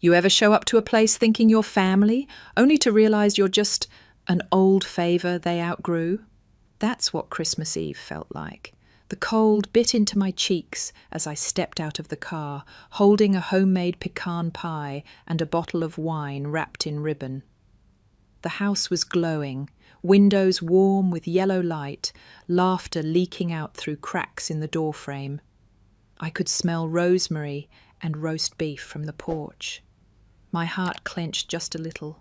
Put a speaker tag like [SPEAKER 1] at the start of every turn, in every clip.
[SPEAKER 1] You ever show up to a place thinking you're family, only to realize you're just an old favour they outgrew? That's what Christmas Eve felt like. The cold bit into my cheeks as I stepped out of the car, holding a homemade pecan pie and a bottle of wine wrapped in ribbon. The house was glowing, windows warm with yellow light, laughter leaking out through cracks in the doorframe. I could smell rosemary and roast beef from the porch. My heart clenched just a little.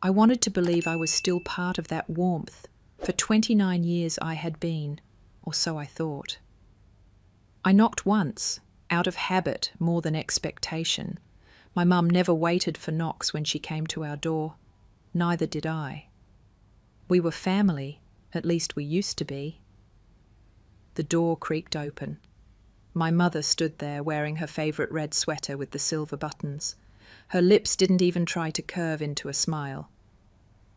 [SPEAKER 1] I wanted to believe I was still part of that warmth. For 29 years I had been, or so I thought. I knocked once, out of habit more than expectation. My mum never waited for knocks when she came to our door. Neither did I. We were family, at least we used to be. The door creaked open. My mother stood there wearing her favourite red sweater with the silver buttons. Her lips didn't even try to curve into a smile.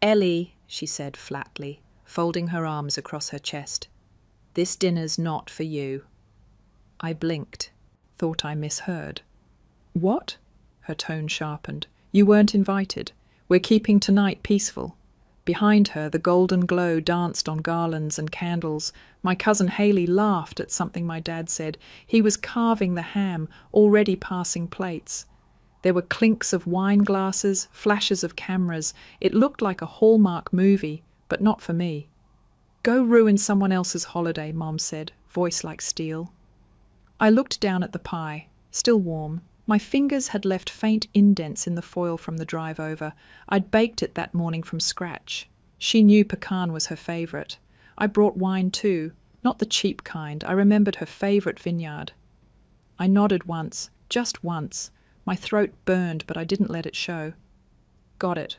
[SPEAKER 1] "Ellie," she said flatly, folding her arms across her chest. "This dinner's not for you." I blinked, thought I misheard. "What?" Her tone sharpened. "You weren't invited. We're keeping tonight peaceful." Behind her, the golden glow danced on garlands and candles. My cousin Haley laughed at something my dad said. He was carving the ham, already passing plates. There were clinks of wine glasses, flashes of cameras. It looked like a Hallmark movie, but not for me. "Go ruin someone else's holiday," Mom said, voice like steel. I looked down at the pie, still warm. My fingers had left faint indents in the foil from the drive over. I'd baked it that morning from scratch. She knew pecan was her favourite. I brought wine too, not the cheap kind. I remembered her favourite vineyard. I nodded once, just once. My throat burned, but I didn't let it show. Got it.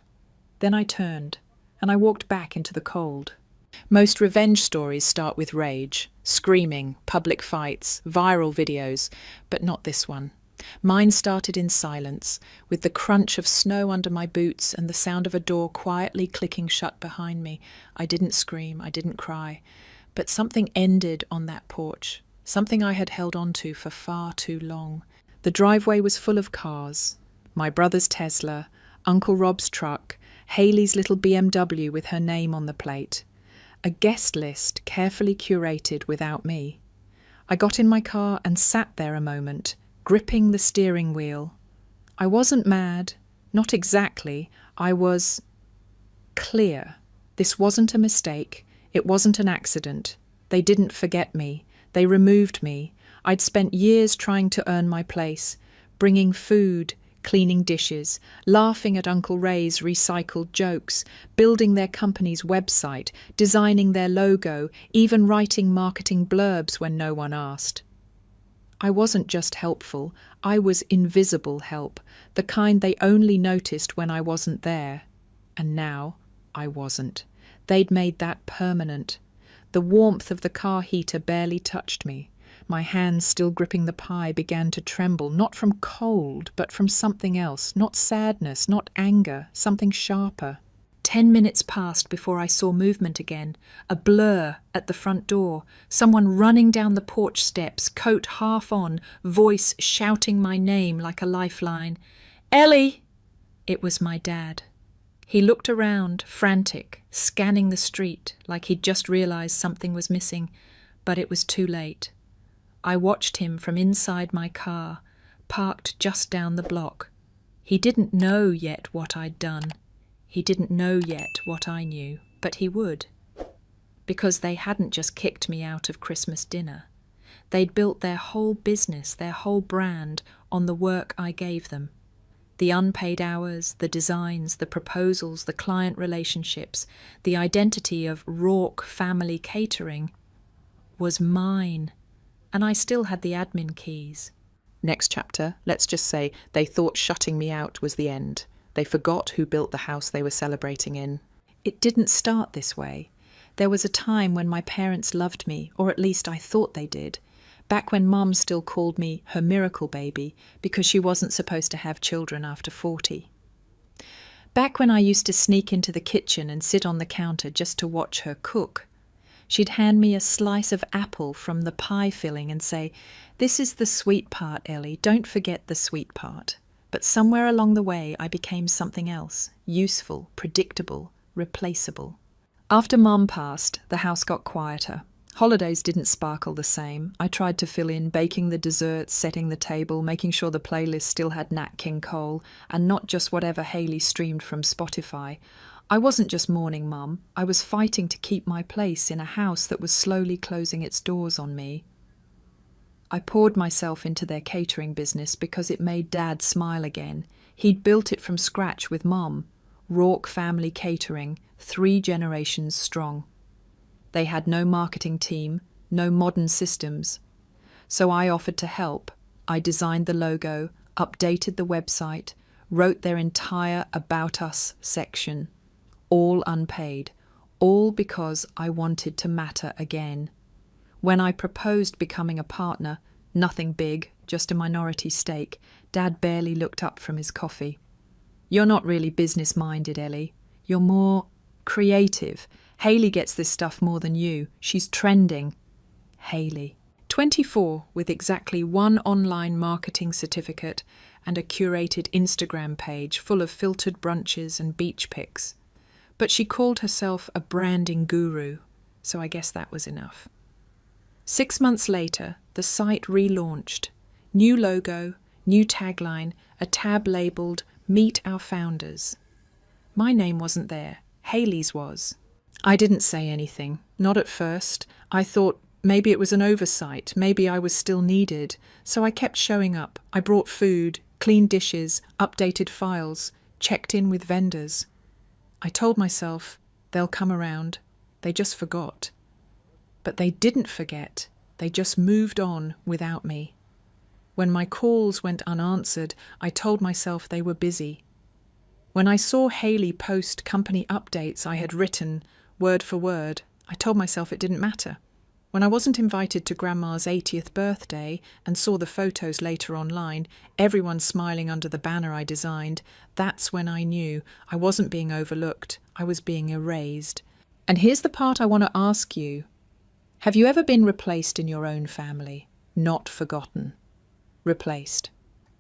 [SPEAKER 1] Then I turned, and I walked back into the cold. Most revenge stories start with rage, screaming, public fights, viral videos, but not this one. Mine started in silence, with the crunch of snow under my boots and the sound of a door quietly clicking shut behind me. I didn't scream, I didn't cry, but something ended on that porch, something I had held on to for far too long. The driveway was full of cars. My brother's Tesla, Uncle Rob's truck, Haley's little BMW with her name on the plate. A guest list carefully curated without me. I got in my car and sat there a moment, gripping the steering wheel. I wasn't mad, not exactly. I was clear. This wasn't a mistake. It wasn't an accident. They didn't forget me. They removed me. I'd spent years trying to earn my place, bringing food, cleaning dishes, laughing at Uncle Ray's recycled jokes, building their company's website, designing their logo, even writing marketing blurbs when no one asked. I wasn't just helpful, I was invisible help, the kind they only noticed when I wasn't there. And now I wasn't. They'd made that permanent. The warmth of the car heater barely touched me. My hands, still gripping the pie, began to tremble, not from cold, but from something else, not sadness, not anger, something sharper. 10 minutes passed before I saw movement again, a blur at the front door, someone running down the porch steps, coat half on, voice shouting my name like a lifeline. "Ellie!" It was my dad. He looked around, frantic, scanning the street, like he'd just realized something was missing, but it was too late. I watched him from inside my car, parked just down the block. He didn't know yet what I'd done. He didn't know yet what I knew, but he would. Because they hadn't just kicked me out of Christmas dinner. They'd built their whole business, their whole brand, on the work I gave them. The unpaid hours, the designs, the proposals, the client relationships, the identity of Rourke Family Catering was mine. And I still had the admin keys. Next chapter, let's just say they thought shutting me out was the end. They forgot who built the house they were celebrating in. It didn't start this way. There was a time when my parents loved me, or at least I thought they did, back when Mum still called me her miracle baby because she wasn't supposed to have children after 40. Back when I used to sneak into the kitchen and sit on the counter just to watch her cook. She'd hand me a slice of apple from the pie filling and say, "This is the sweet part, Ellie. Don't forget the sweet part." But somewhere along the way, I became something else, useful, predictable, replaceable. After Mum passed, the house got quieter. Holidays didn't sparkle the same. I tried to fill in, baking the desserts, setting the table, making sure the playlist still had Nat King Cole, and not just whatever Hayley streamed from Spotify. I wasn't just mourning Mum, I was fighting to keep my place in a house that was slowly closing its doors on me. I poured myself into their catering business because it made Dad smile again. He'd built it from scratch with Mum. Rourke Family Catering, 3 generations strong. They had no marketing team, no modern systems. So I offered to help. I designed the logo, updated the website, wrote their entire About Us section. All unpaid. All because I wanted to matter again. When I proposed becoming a partner, nothing big, just a minority stake, Dad barely looked up from his coffee. You're not really business-minded, Ellie. You're more creative. Hayley gets this stuff more than you. She's trending. Hayley. 24, with exactly 1 online marketing certificate and a curated Instagram page full of filtered brunches and beach pics. But she called herself a branding guru, so I guess that was enough. 6 months later, the site relaunched. New logo, new tagline, a tab labelled Meet Our Founders. My name wasn't there. Hayley's was. I didn't say anything, not at first. I thought maybe it was an oversight, maybe I was still needed. So I kept showing up. I brought food, cleaned dishes, updated files, checked in with vendors. I told myself, they'll come around. They just forgot. But they didn't forget. They just moved on without me. When my calls went unanswered, I told myself they were busy. When I saw Hayley post company updates I had written, word for word, I told myself it didn't matter. When I wasn't invited to Grandma's 80th birthday and saw the photos later online, everyone smiling under the banner I designed, that's when I knew I wasn't being overlooked, I was being erased. And here's the part I want to ask you. Have you ever been replaced in your own family? Not forgotten. Replaced.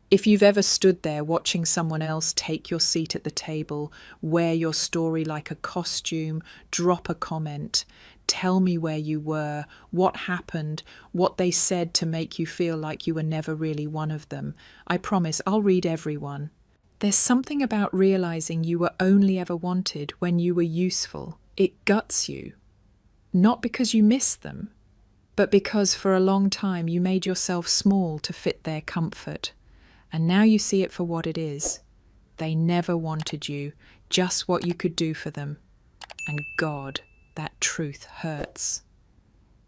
[SPEAKER 1] If you've ever stood there watching someone else take your seat at the table, wear your story like a costume, drop a comment, tell me where you were, what happened, what they said to make you feel like you were never really one of them, I promise I'll read everyone. There's something about realizing you were only ever wanted when you were useful. It guts you. Not because you miss them, but because for a long time you made yourself small to fit their comfort. And now you see it for what it is. They never wanted you, just what you could do for them. And God, that truth hurts.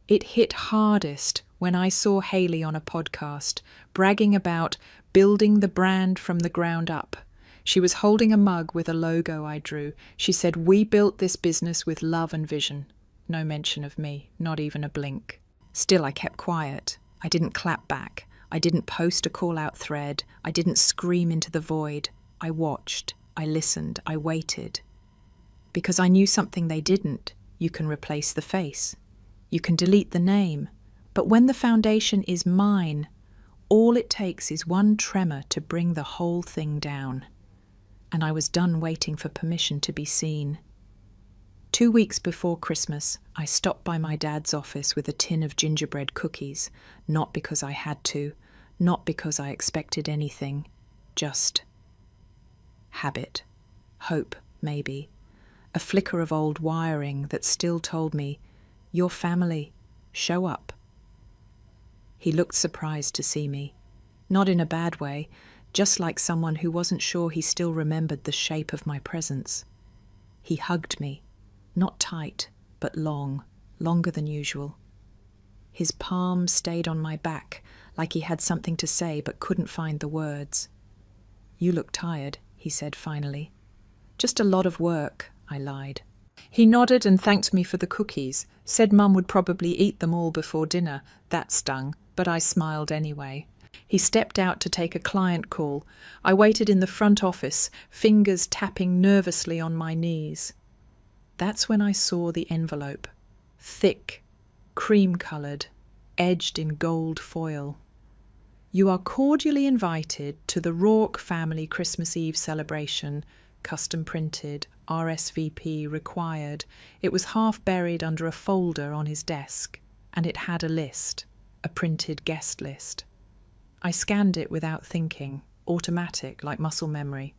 [SPEAKER 1] It hit hardest when I saw Hayley on a podcast, bragging about building the brand from the ground up. She was holding a mug with a logo I drew. She said, "We built this business with love and vision." No mention of me, not even a blink. Still, I kept quiet. I didn't clap back. I didn't post a call-out thread. I didn't scream into the void. I watched. I listened. I waited. Because I knew something they didn't. You can replace the face. You can delete the name. But when the foundation is mine, all it takes is one tremor to bring the whole thing down. And I was done waiting for permission to be seen. 2 weeks before Christmas, I stopped by my dad's office with a tin of gingerbread cookies, not because I had to, not because I expected anything, just habit, hope, maybe, a flicker of old wiring that still told me, "Your family, show up." He looked surprised to see me, not in a bad way, just like someone who wasn't sure he still remembered the shape of my presence. He hugged me. Not tight, but long, longer than usual. His palm stayed on my back, like he had something to say but couldn't find the words. "You look tired," he said finally. "Just a lot of work," I lied. He nodded and thanked me for the cookies, said Mum would probably eat them all before dinner. That stung, but I smiled anyway. He stepped out to take a client call. I waited in the front office, fingers tapping nervously on my knees. That's when I saw the envelope. Thick, cream-coloured, edged in gold foil. You are cordially invited to the Rourke family Christmas Eve celebration, custom printed, RSVP required. It was half buried under a folder on his desk, and it had a list, a printed guest list. I scanned it without thinking, automatic, like muscle memory.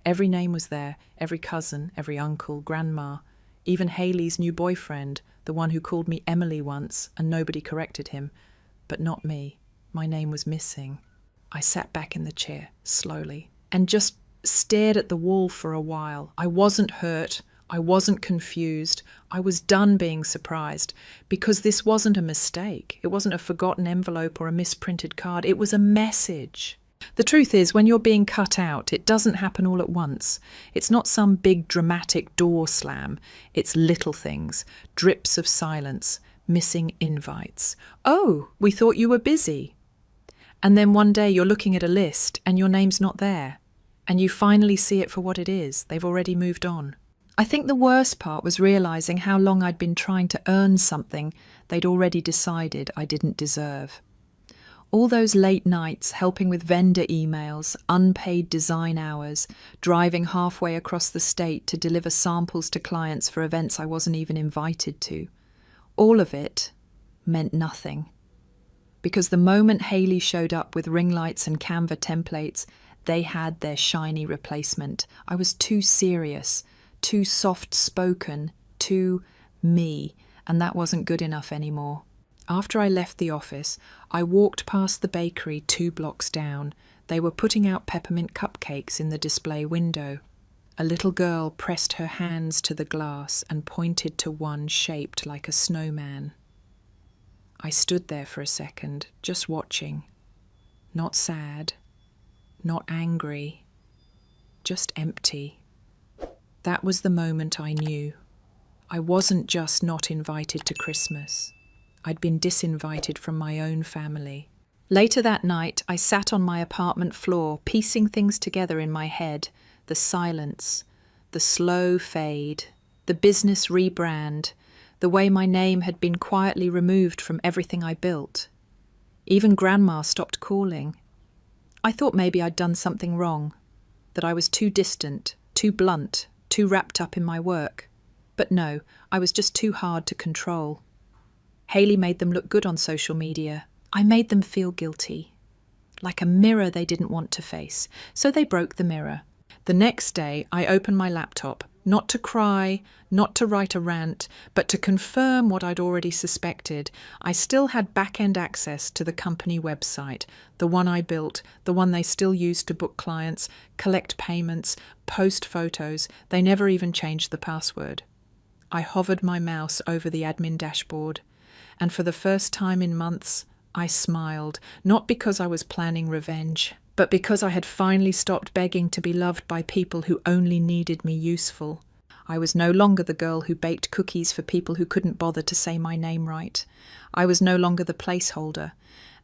[SPEAKER 1] Every name was there, every cousin, every uncle, grandma, even Haley's new boyfriend, the one who called me Emily once and nobody corrected him, but not me. My name was missing. I sat back in the chair, slowly, and just stared at the wall for a while. I wasn't hurt. I wasn't confused. I was done being surprised, because this wasn't a mistake. It wasn't a forgotten envelope or a misprinted card. It was a message. The truth is, when you're being cut out, it doesn't happen all at once. It's not some big dramatic door slam. It's little things, drips of silence, missing invites. Oh, we thought you were busy. And then one day you're looking at a list and your name's not there. And you finally see it for what it is. They've already moved on. I think the worst part was realising how long I'd been trying to earn something they'd already decided I didn't deserve. All those late nights helping with vendor emails, unpaid design hours, driving halfway across the state to deliver samples to clients for events I wasn't even invited to. All of it meant nothing. Because the moment Haley showed up with ring lights and Canva templates, they had their shiny replacement. I was too serious, too soft-spoken, too me, and that wasn't good enough anymore. After I left the office, I walked past the bakery 2 blocks down. They were putting out peppermint cupcakes in the display window. A little girl pressed her hands to the glass and pointed to one shaped like a snowman. I stood there for a second, just watching. Not sad, not angry, just empty. That was the moment I knew. I wasn't just not invited to Christmas. I'd been disinvited from my own family. Later that night, I sat on my apartment floor, piecing things together in my head. The silence, the slow fade, the business rebrand, the way my name had been quietly removed from everything I built. Even Grandma stopped calling. I thought maybe I'd done something wrong, that I was too distant, too blunt, too wrapped up in my work. But no, I was just too hard to control. Haley made them look good on social media. I made them feel guilty, like a mirror they didn't want to face, so they broke the mirror. The next day, I opened my laptop, not to cry, not to write a rant, but to confirm what I'd already suspected. I still had back-end access to the company website, the one I built, the one they still use to book clients, collect payments, post photos. They never even changed the password. I hovered my mouse over the admin dashboard, and for the first time in months, I smiled, not because I was planning revenge, but because I had finally stopped begging to be loved by people who only needed me useful. I was no longer the girl who baked cookies for people who couldn't bother to say my name right. I was no longer the placeholder,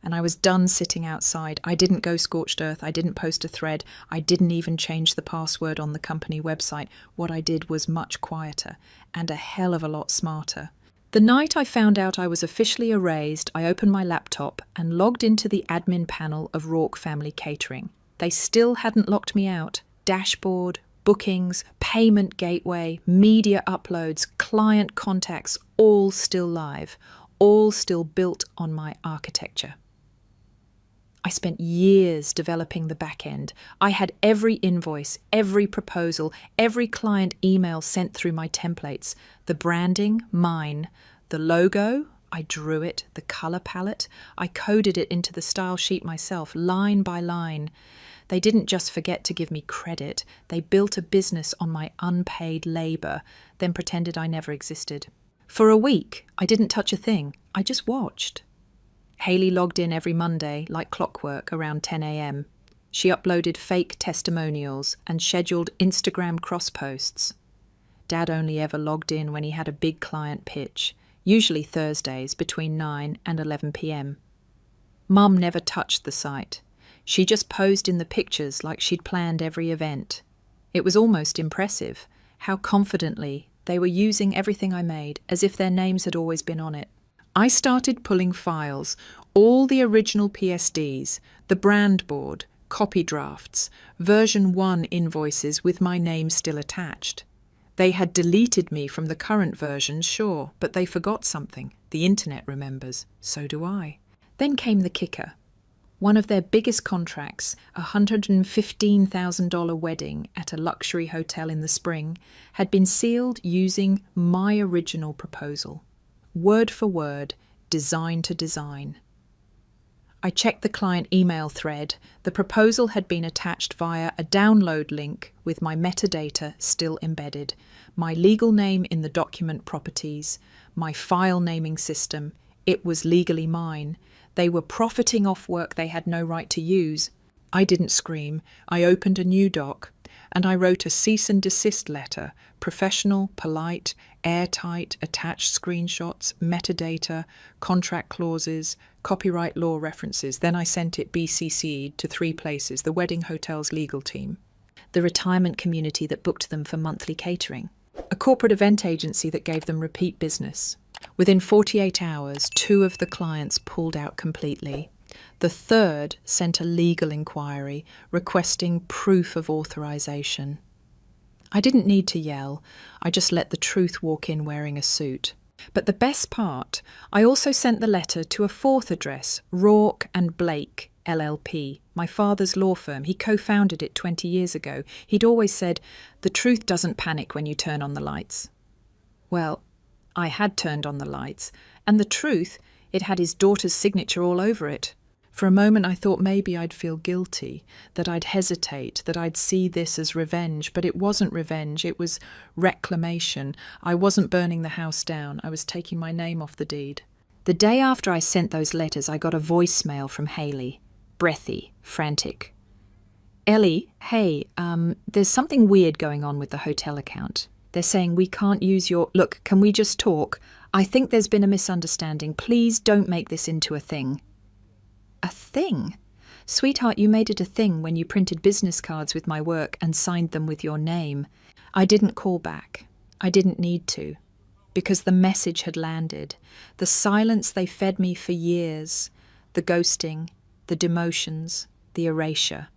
[SPEAKER 1] and I was done sitting outside. I didn't go scorched earth, I didn't post a thread, I didn't even change the password on the company website. What I did was much quieter, and a hell of a lot smarter. The night I found out I was officially erased, I opened my laptop and logged into the admin panel of Rourke Family Catering. They still hadn't locked me out. Dashboard, bookings, payment gateway, media uploads, client contacts, all still live, all still built on my architecture. I spent years developing the back end. I had every invoice, every proposal, every client email sent through my templates. The branding, mine. The logo, I drew it. The color palette, I coded it into the style sheet myself, line by line. They didn't just forget to give me credit. They built a business on my unpaid labor, then pretended I never existed. For a week, I didn't touch a thing. I just watched. Haley logged in every Monday, like clockwork, around 10 a.m. She uploaded fake testimonials and scheduled Instagram cross-posts. Dad only ever logged in when he had a big client pitch, usually Thursdays between 9 and 11 p.m. Mum never touched the site. She just posed in the pictures like she'd planned every event. It was almost impressive how confidently they were using everything I made, as if their names had always been on it. I started pulling files, all the original PSDs, the brand board, copy drafts, version 1 invoices with my name still attached. They had deleted me from the current version, sure, but they forgot something. The internet remembers. So do I. Then came the kicker. One of their biggest contracts, a $115,000 wedding at a luxury hotel in the spring, had been sealed using my original proposal. Word for word, design to design. I checked the client email thread. The proposal had been attached via a download link with my metadata still embedded, my legal name in the document properties, my file naming system. It was legally mine. They were profiting off work they had no right to use. I didn't scream. I opened a new doc, and I wrote a cease and desist letter, professional, polite, airtight, attached screenshots, metadata, contract clauses, copyright law references. Then I sent it BCC'd to 3 places: the wedding hotel's legal team, the retirement community that booked them for monthly catering, a corporate event agency that gave them repeat business. Within 48 hours, 2 of the clients pulled out completely. The third sent a legal inquiry requesting proof of authorization. I didn't need to yell. I just let the truth walk in wearing a suit. But the best part, I also sent the letter to a 4th address, Rourke and Blake, LLP, my father's law firm. He co-founded it 20 years ago. He'd always said, "The truth doesn't panic when you turn on the lights." Well, I had turned on the lights, and the truth, it had his daughter's signature all over it. For a moment I thought maybe I'd feel guilty, that I'd hesitate, that I'd see this as revenge, but it wasn't revenge, it was reclamation. I wasn't burning the house down, I was taking my name off the deed. The day after I sent those letters, I got a voicemail from Hayley, breathy, frantic. "Ellie, hey, there's something weird going on with the hotel account. They're saying we can't use your... Look, can we just talk? I think there's been a misunderstanding. Please don't make this into a thing." A thing? Sweetheart, you made it a thing when you printed business cards with my work and signed them with your name. I didn't call back. I didn't need to. Because the message had landed. The silence they fed me for years. The ghosting, the demotions, the erasure.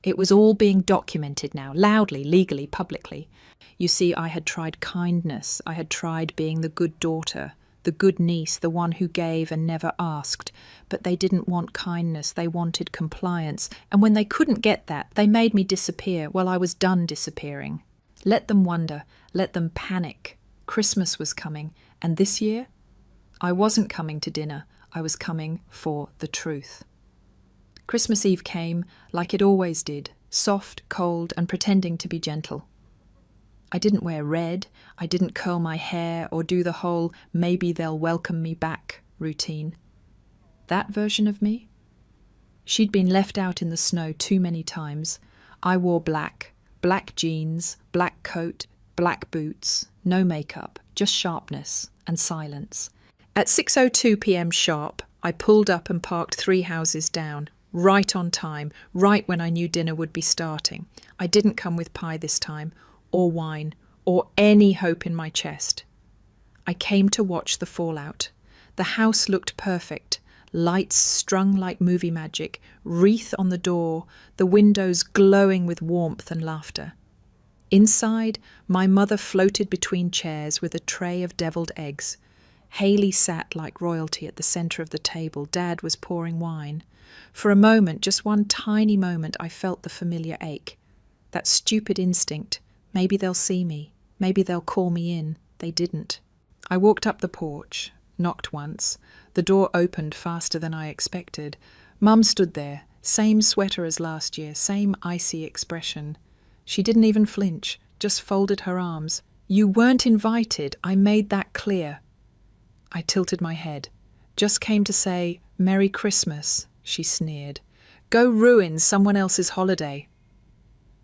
[SPEAKER 1] It was all being documented now, loudly, legally, publicly. You see, I had tried kindness. I had tried being the good daughter, the good niece, the one who gave and never asked. But they didn't want kindness, they wanted compliance. And when they couldn't get that, they made me disappear. Well, I was done disappearing. Let them wonder, let them panic. Christmas was coming, and this year, I wasn't coming to dinner. I was coming for the truth. Christmas Eve came, like it always did, soft, cold, and pretending to be gentle. I didn't wear red, I didn't curl my hair or do the whole "maybe they'll welcome me back" routine. That version of me? She'd been left out in the snow too many times. I wore black, black jeans, black coat, black boots, no makeup, just sharpness and silence. At 6:02 p.m. sharp, I pulled up and parked 3 houses down, right on time, right when I knew dinner would be starting. I didn't come with pie this time, or wine, or any hope in my chest. I came to watch the fallout. The house looked perfect, lights strung like movie magic, wreath on the door, the windows glowing with warmth and laughter. Inside, my mother floated between chairs with a tray of deviled eggs. Hayley sat like royalty at the centre of the table. Dad was pouring wine. For a moment, just one tiny moment, I felt the familiar ache. That stupid instinct. Maybe they'll see me. Maybe they'll call me in. They didn't. I walked up the porch, knocked once. The door opened faster than I expected. Mum stood there, same sweater as last year, same icy expression. She didn't even flinch, just folded her arms. "You weren't invited. I made that clear." I tilted my head. "Just came to say, Merry Christmas," she sneered. "Go ruin someone else's holiday."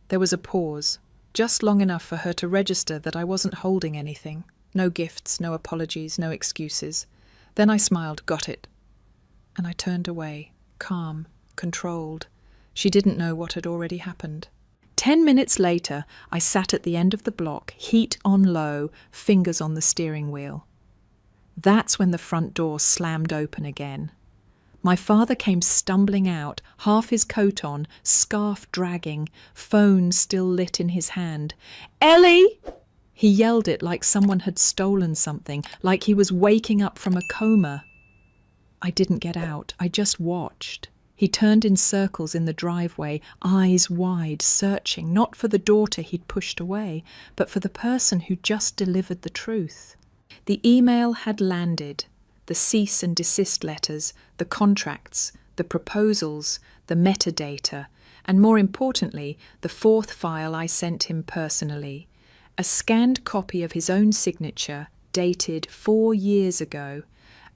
[SPEAKER 1] There was a pause. Just long enough for her to register that I wasn't holding anything. No gifts, no apologies, no excuses. Then I smiled, got it. And I turned away, calm, controlled. She didn't know what had already happened. 10 minutes later, I sat at the end of the block, heat on low, fingers on the steering wheel. That's when the front door slammed open again. My father came stumbling out, half his coat on, scarf dragging, phone still lit in his hand. "Ellie!" He yelled it like someone had stolen something, like he was waking up from a coma. I didn't get out, I just watched. He turned in circles in the driveway, eyes wide, searching, not for the daughter he'd pushed away, but for the person who just delivered the truth. The email had landed. The cease and desist letters, the contracts, the proposals, the metadata, and more importantly, the fourth file I sent him personally. A scanned copy of his own signature, dated 4 years ago,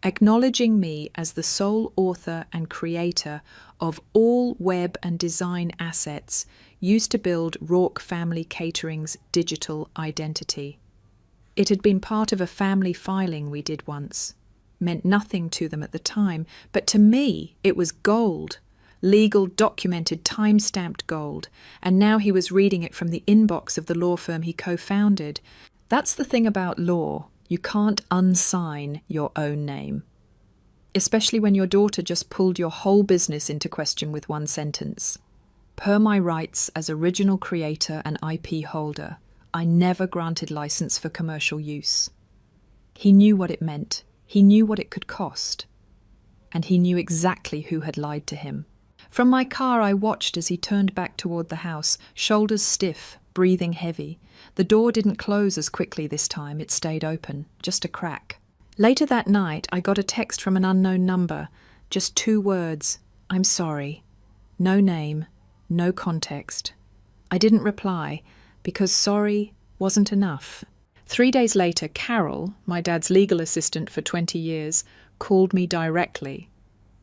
[SPEAKER 1] acknowledging me as the sole author and creator of all web and design assets used to build Rourke Family Catering's digital identity. It had been part of a family filing we did once. Meant nothing to them at the time, but to me it was gold. Legal, documented, time-stamped gold, and now he was reading it from the inbox of the law firm he co-founded. That's the thing about law. You can't unsign your own name. Especially when your daughter just pulled your whole business into question with one sentence. Per my rights as original creator and IP holder, I never granted license for commercial use. He knew what it meant. He knew what it could cost. And he knew exactly who had lied to him. From my car I watched as he turned back toward the house, shoulders stiff, breathing heavy. The door didn't close as quickly this time, it stayed open, just a crack. Later that night I got a text from an unknown number, just 2 words, "I'm sorry." No name, no context. I didn't reply, because sorry wasn't enough. 3 days later, Carol, my dad's legal assistant for 20 years, called me directly.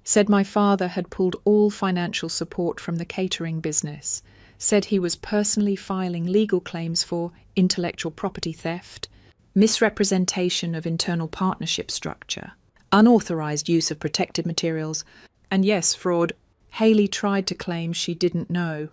[SPEAKER 1] Said my father had pulled all financial support from the catering business. Said he was personally filing legal claims for intellectual property theft, misrepresentation of internal partnership structure, unauthorized use of protected materials, and yes, fraud. Hayley tried to claim she didn't know.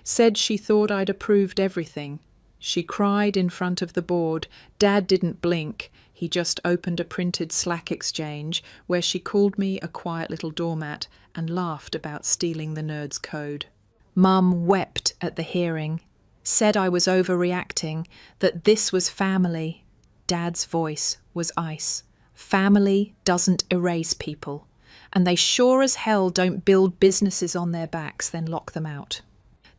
[SPEAKER 1] Said she thought I'd approved everything. She cried in front of the board. Dad didn't blink. He just opened a printed Slack exchange where she called me a quiet little doormat and laughed about stealing the nerd's code. Mum wept at the hearing, said I was overreacting, that this was family. Dad's voice was ice. Family doesn't erase people, and they sure as hell don't build businesses on their backs, then lock them out.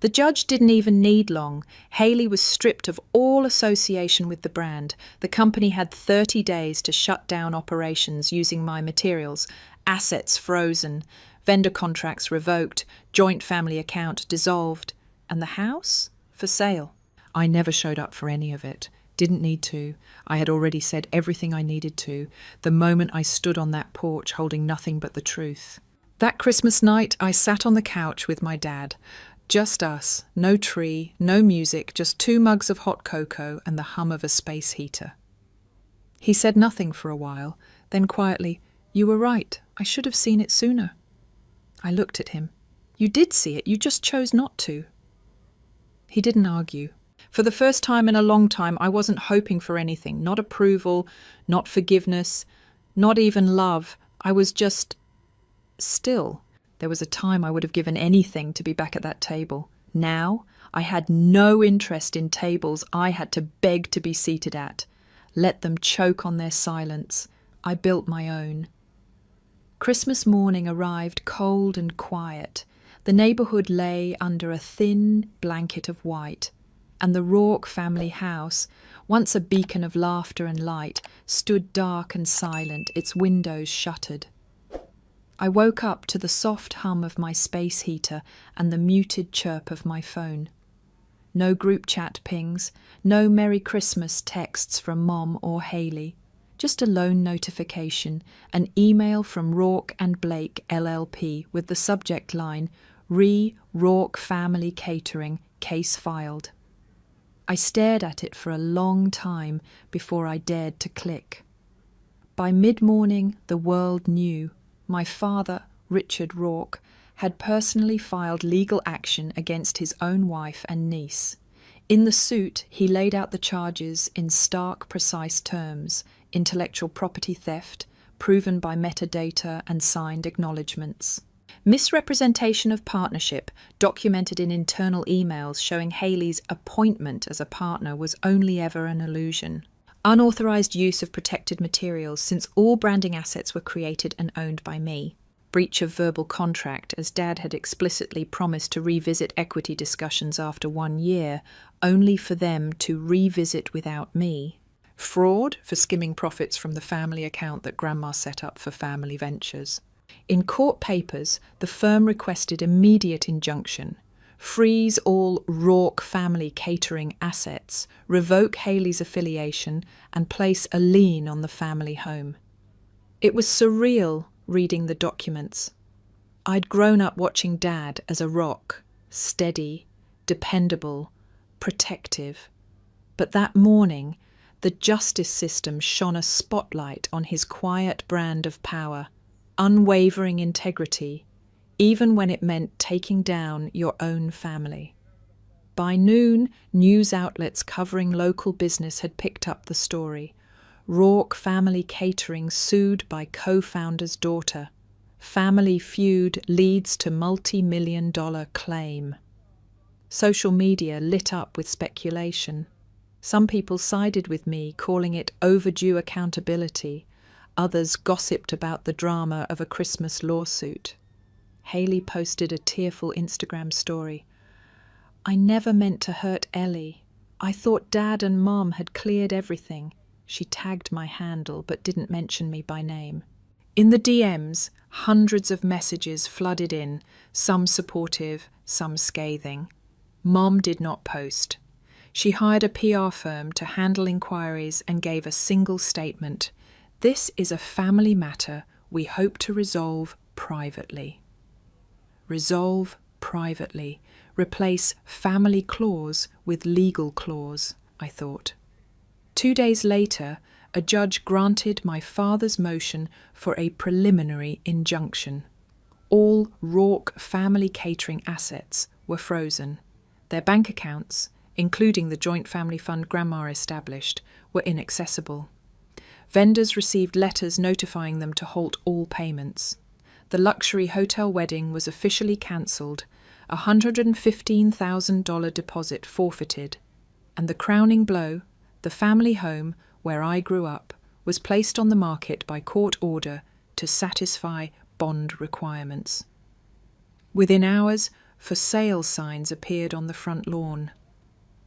[SPEAKER 1] The judge didn't even need long. Hayley was stripped of all association with the brand. The company had 30 days to shut down operations using my materials, assets frozen, vendor contracts revoked, joint family account dissolved, and the house for sale. I never showed up for any of it. Didn't need to. I had already said everything I needed to, the moment I stood on that porch holding nothing but the truth. That Christmas night, I sat on the couch with my dad. Just us, no tree, no music, just 2 mugs of hot cocoa and the hum of a space heater. He said nothing for a while, then quietly, "You were right, I should have seen it sooner." I looked at him. "You did see it, you just chose not to." He didn't argue. For the first time in a long time, I wasn't hoping for anything, not approval, not forgiveness, not even love. I was just still. There was a time I would have given anything to be back at that table. Now, I had no interest in tables I had to beg to be seated at. Let them choke on their silence. I built my own. Christmas morning arrived cold and quiet. The neighbourhood lay under a thin blanket of white, and the Rourke family house, once a beacon of laughter and light, stood dark and silent, its windows shuttered. I woke up to the soft hum of my space heater and the muted chirp of my phone. No group chat pings, no Merry Christmas texts from Mom or Hayley, just a lone notification, an email from Rourke and Blake LLP with the subject line, Rourke Family Catering, case filed. I stared at it for a long time before I dared to click. By mid-morning, the world knew. My father, Richard Rourke, had personally filed legal action against his own wife and niece. In the suit, he laid out the charges in stark, precise terms. intellectual property theft, proven by metadata and signed acknowledgements. Misrepresentation of partnership, documented in internal emails showing Hayley's appointment as a partner was only ever an illusion. Unauthorized use of protected materials, since all branding assets were created and owned by me. Breach of verbal contract, as Dad had explicitly promised to revisit equity discussions after 1 year, only for them to revisit without me. Fraud for skimming profits from the family account that Grandma set up for family ventures. In court papers, the firm requested immediate injunction. Freeze all Rourke family catering assets, revoke Hayley's affiliation, and place a lien on the family home. It was surreal reading the documents. I'd grown up watching Dad as a rock, steady, dependable, protective. But that morning, the justice system shone a spotlight on his quiet brand of power, unwavering integrity, even when it meant taking down your own family. By noon, news outlets covering local business had picked up the story. Rourke Family Catering sued by co-founder's daughter. Family feud leads to multi-million-dollar claim. Social media lit up with speculation. Some people sided with me, calling it overdue accountability. Others gossiped about the drama of a Christmas lawsuit. Hayley posted a tearful Instagram story. "I never meant to hurt Ellie. I thought Dad and Mom had cleared everything." She tagged my handle but didn't mention me by name. In the DMs, hundreds of messages flooded in, some supportive, some scathing. Mom did not post. She hired a PR firm to handle inquiries and gave a single statement: "This is a family matter we hope to resolve privately." Resolve privately. Replace family clause with legal clause, I thought. 2 days later, a judge granted my father's motion for a preliminary injunction. All Rourke Family Catering assets were frozen. Their bank accounts, including the joint family fund Grandma established, were inaccessible. Vendors received letters notifying them to halt all payments. The luxury hotel wedding was officially cancelled, a $115,000 deposit forfeited, and the crowning blow, the family home where I grew up, was placed on the market by court order to satisfy bond requirements. Within hours, for sale signs appeared on the front lawn.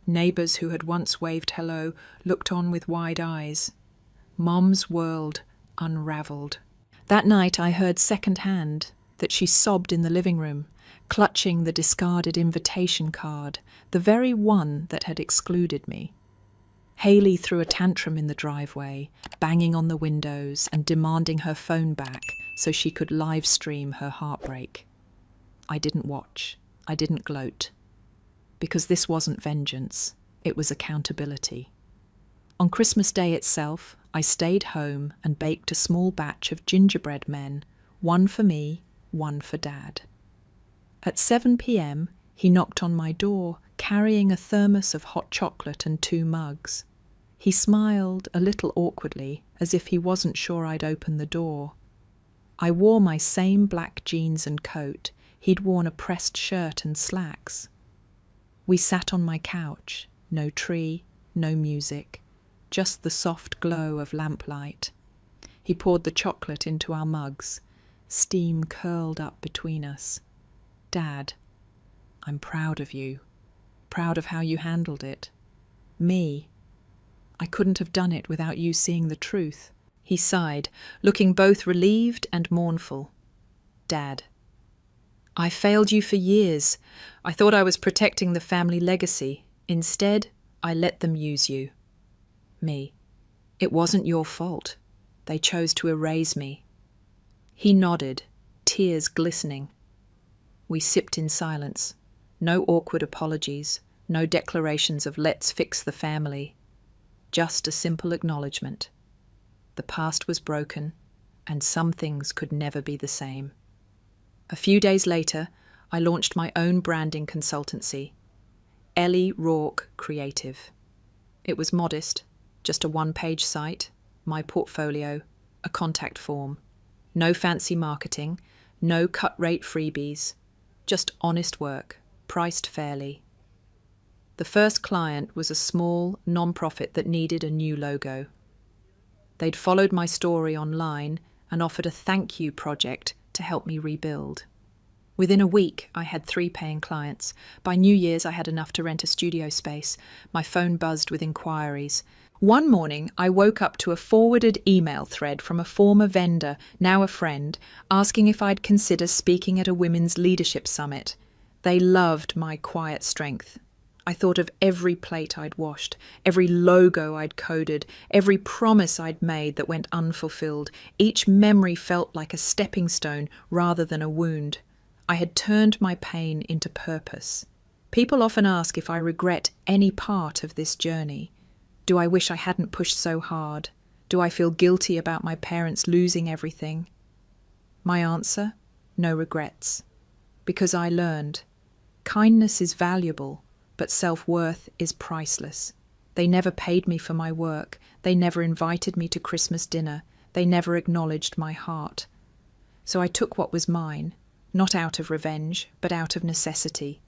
[SPEAKER 1] Neighbours who had once waved hello looked on with wide eyes. Mom's world unravelled. That night I heard second-hand that she sobbed in the living room, clutching the discarded invitation card, the very one that had excluded me. Hayley threw a tantrum in the driveway, banging on the windows and demanding her phone back so she could live stream her heartbreak. I didn't watch. I didn't gloat. Because this wasn't vengeance. It was accountability. On Christmas Day itself, I stayed home and baked a small batch of gingerbread men, one for me, one for Dad. At 7 p.m, he knocked on my door, carrying a thermos of hot chocolate and 2 mugs. He smiled a little awkwardly, as if he wasn't sure I'd open the door. I wore my same black jeans and coat. He'd worn a pressed shirt and slacks. We sat on my couch, no tree, no music, just the soft glow of lamplight. He poured the chocolate into our mugs. Steam curled up between us. "Dad, I'm proud of you. Proud of how you handled it. Me. I couldn't have done it without you seeing the truth." He sighed, looking both relieved and mournful. "Dad, I failed you for years. I thought I was protecting the family legacy. Instead, I let them use you." Me. "It wasn't your fault. They chose to erase me." He nodded, tears glistening. We sipped in silence. No awkward apologies, no declarations of "let's fix the family." Just a simple acknowledgement. The past was broken, and some things could never be the same. A few days later, I launched my own branding consultancy, Ellie Rourke Creative. It was modest, just a 1-page site, my portfolio, a contact form. No fancy marketing, no cut-rate freebies, just honest work, priced fairly. The first client was a small non-profit that needed a new logo. They'd followed my story online and offered a thank you project to help me rebuild. Within a week, I had 3 paying clients. By New Year's, I had enough to rent a studio space. My phone buzzed with inquiries. One morning, I woke up to a forwarded email thread from a former vendor, now a friend, asking if I'd consider speaking at a women's leadership summit. They loved my quiet strength. I thought of every plate I'd washed, every logo I'd coded, every promise I'd made that went unfulfilled. Each memory felt like a stepping stone rather than a wound. I had turned my pain into purpose. People often ask if I regret any part of this journey. Do I wish I hadn't pushed so hard? Do I feel guilty about my parents losing everything? My answer? No regrets. Because I learned. Kindness is valuable, but self-worth is priceless. They never paid me for my work. They never invited me to Christmas dinner. They never acknowledged my heart. So I took what was mine, not out of revenge, but out of necessity.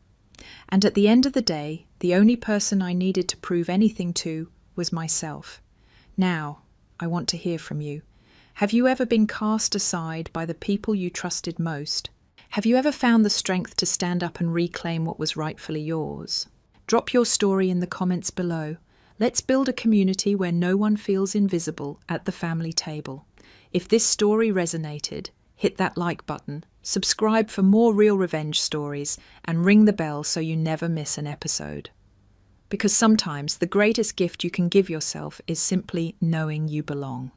[SPEAKER 1] And at the end of the day, the only person I needed to prove anything to was myself. Now, I want to hear from you. Have you ever been cast aside by the people you trusted most? Have you ever found the strength to stand up and reclaim what was rightfully yours? Drop your story in the comments below. Let's build a community where no one feels invisible at the family table. If this story resonated, hit that like button, subscribe for more real revenge stories, and ring the bell so you never miss an episode. Because sometimes the greatest gift you can give yourself is simply knowing you belong.